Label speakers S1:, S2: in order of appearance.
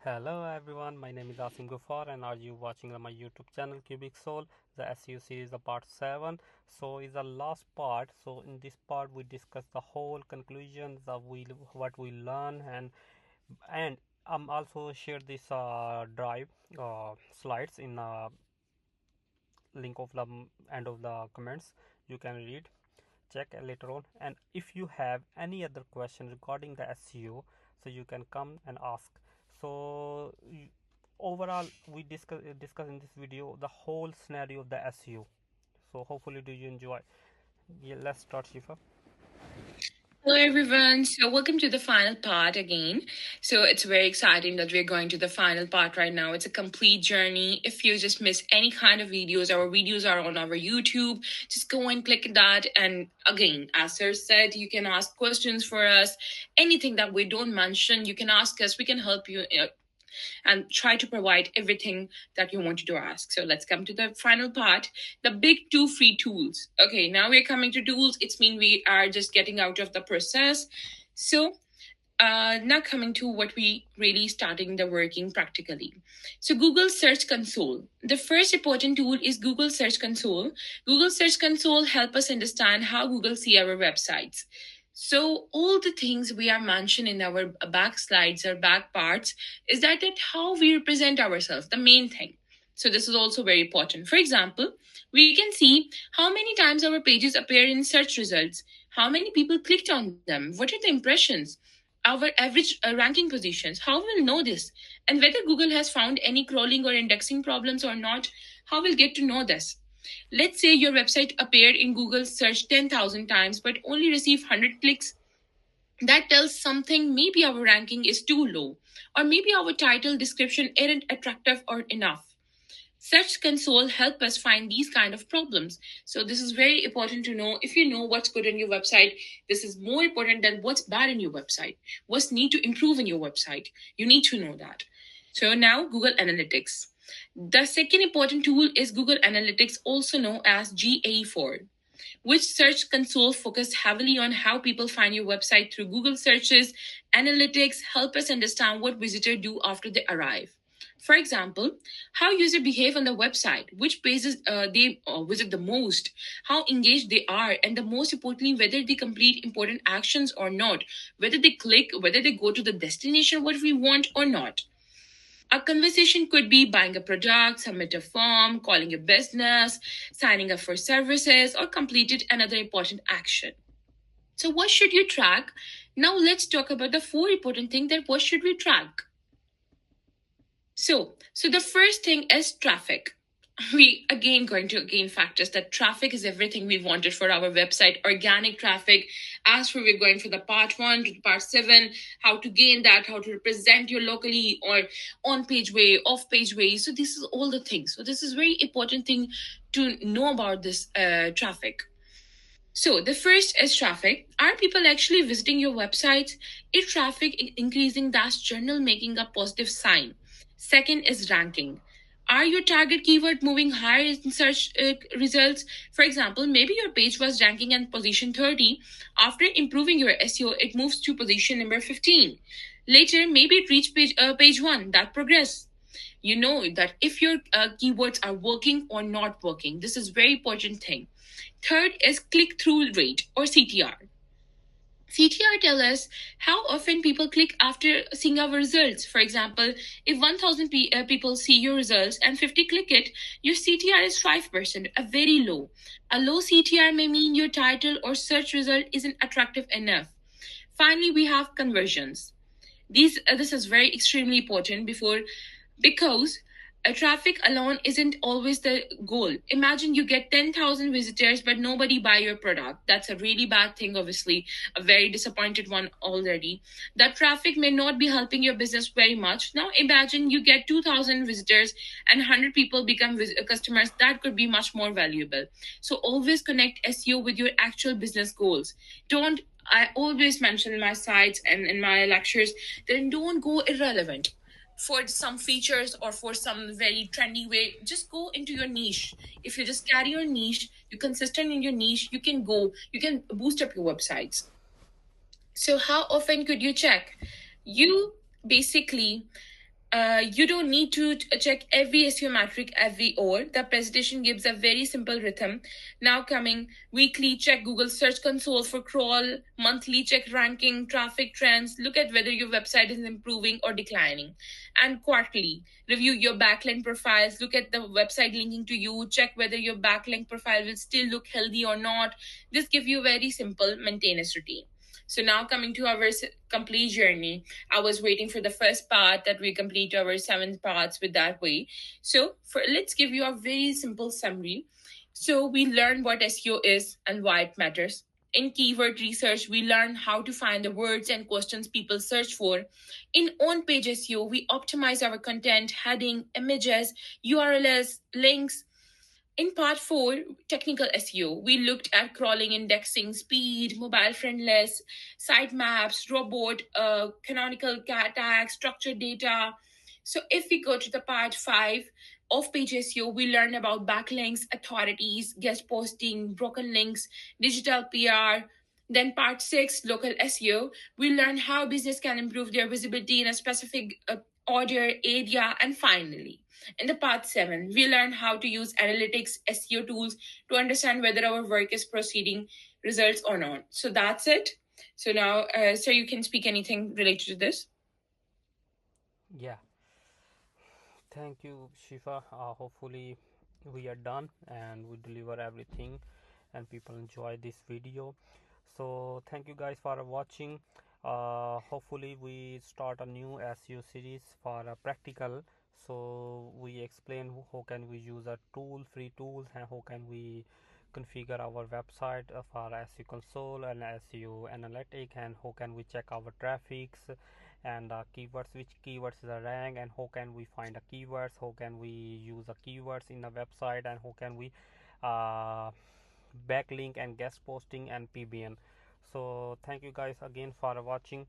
S1: Hello everyone, my name is Asim Gufar and are you watching on my YouTube channel CubixSol, the SEO series the part 7. So is the last part. So in this part we discuss the whole conclusions of what we learn and also share this drive slides in link of the end of the comments. You can read, check later on, and if you have any other question regarding the SEO, so you can come and ask. So overall we discuss in this video the whole scenario of the SEO. So hopefully do you enjoy. Yeah, let's start, Shifa.
S2: Hello, everyone. So, welcome to the final part again. So, it's very exciting that we're going to the final part right now. It's a complete journey. If you just miss any kind of videos, our videos are on our YouTube. Just go and click that. And again, as Sir said, you can ask questions for us. Anything that we don't mention, you can ask us. We can help you. And try to provide everything that you wanted to ask. So let's come to the final part, the big two free tools. Okay, now we're coming to tools. It's mean we are just getting out of the process. So now coming to what we really starting the working practically. So Google Search Console. The first important tool is Google Search Console. Google Search Console help us understand how Google see our websites. So all the things we are mentioned in our back slides or back parts is that how we represent ourselves, the main thing. So this is also very important. For example, we can see how many times our pages appear in search results, how many people clicked on them, what are the impressions, our average ranking positions. How we'll know this? And whether Google has found any crawling or indexing problems or not, how we'll get to know this? Let's say your website appeared in Google search 10,000 times but only received 100 clicks. That tells something. Maybe our ranking is too low, or maybe our title description isn't attractive or enough. Search console help us find these kind of problems. So this is very important to know. If you know what's good on your website, this is more important than what's bad in your website. What's need to improve in your website. You need to know that. So now Google Analytics. The second important tool is Google Analytics, also known as GA4, which Search Console focus heavily on how people find your website through Google searches. Analytics help us understand what visitors do after they arrive. For example, how users behave on the website, which pages they visit the most, how engaged they are, and the most importantly, whether they complete important actions or not, whether they click, whether they go to the destination what we want or not. A conversation could be buying a product, submit a form, calling a business, signing up for services, or completed another important action. So, what should you track? Now, let's talk about the four important things that what should we track. So the first thing is traffic. We again going to again factors that traffic is everything we wanted for our website. Organic traffic. As for we're going for the part 1 to part 7, how to gain that, how to represent your locally or on page way, off page way. So this is all the things. So this is very important thing to know about this traffic. So the first is traffic. Are people actually visiting your website? If traffic increasing, that's journal making a positive sign. Second is ranking. Are your target keyword moving higher in search results? For example, maybe your page was ranking in position 30. After improving your SEO, it moves to position number 15. Later, maybe it reached page 1. That progress. You know that if your keywords are working or not working. This is very important thing. Third is click-through rate or CTR. CTR tell us how often people click after seeing our results. For example, if 1,000 people see your results and 50 click it, your CTR is 5%, a very low. A low CTR may mean your title or search result isn't attractive enough. Finally, we have conversions. This is very extremely important because traffic alone isn't always the goal. Imagine you get 10,000 visitors but nobody buy your product. That's a really bad thing, obviously, a very disappointed one already. That traffic may not be helping your business very much. Now imagine you get 2,000 visitors and 100 people become customers. That could be much more valuable. So always connect SEO with your actual business goals. Don't I always mention in my sites and in my lectures, then don't go irrelevant for some features or for some very trendy way. Just go into your niche. If you just carry your niche, you're consistent in your niche, you can boost up your websites. So how often could you check? You basically You don't need to check every SEO metric every hour. The presentation gives a very simple rhythm. Now coming weekly, check Google Search Console for crawl. Monthly, check ranking, traffic trends. Look at whether your website is improving or declining. And quarterly, review your backlink profiles. Look at the website linking to you. Check whether your backlink profile will still look healthy or not. This gives you a very simple maintenance routine. So now coming to our complete journey, I was waiting for the first part that we complete our 7 parts with that way. So for let's give you a very simple summary. So we learn what SEO is and why it matters. In keyword research, we learn how to find the words and questions people search for. In on-page SEO, we optimize our content, heading, images, URLs, links. In part 4, technical SEO, we looked at crawling, indexing, speed, mobile friendless, sitemaps, robot, canonical tags, structured data. So if we go to the part 5 of page SEO, we learn about backlinks, authorities, guest posting, broken links, digital PR. Then part 6, local SEO, we learn how business can improve their visibility in a specific order, area, and finally in the part 7, we learn how to use analytics SEO tools to understand whether our work is proceeding results or not. So that's it. So now, sir, you can speak anything related to this.
S1: Yeah, thank you, Shifa. Hopefully, we are done and we deliver everything, and people enjoy this video. So, thank you guys for watching. Hopefully, we start a new SEO series for practical. So, we explain how can we use a tool, free tools, and how can we configure our website for SEO console and SEO analytic, and how can we check our traffics and keywords, which keywords is a rank, and how can we find a keywords, how can we use a keywords in a website, and how can we uh, backlink and guest posting and PBN. So thank you guys again for watching.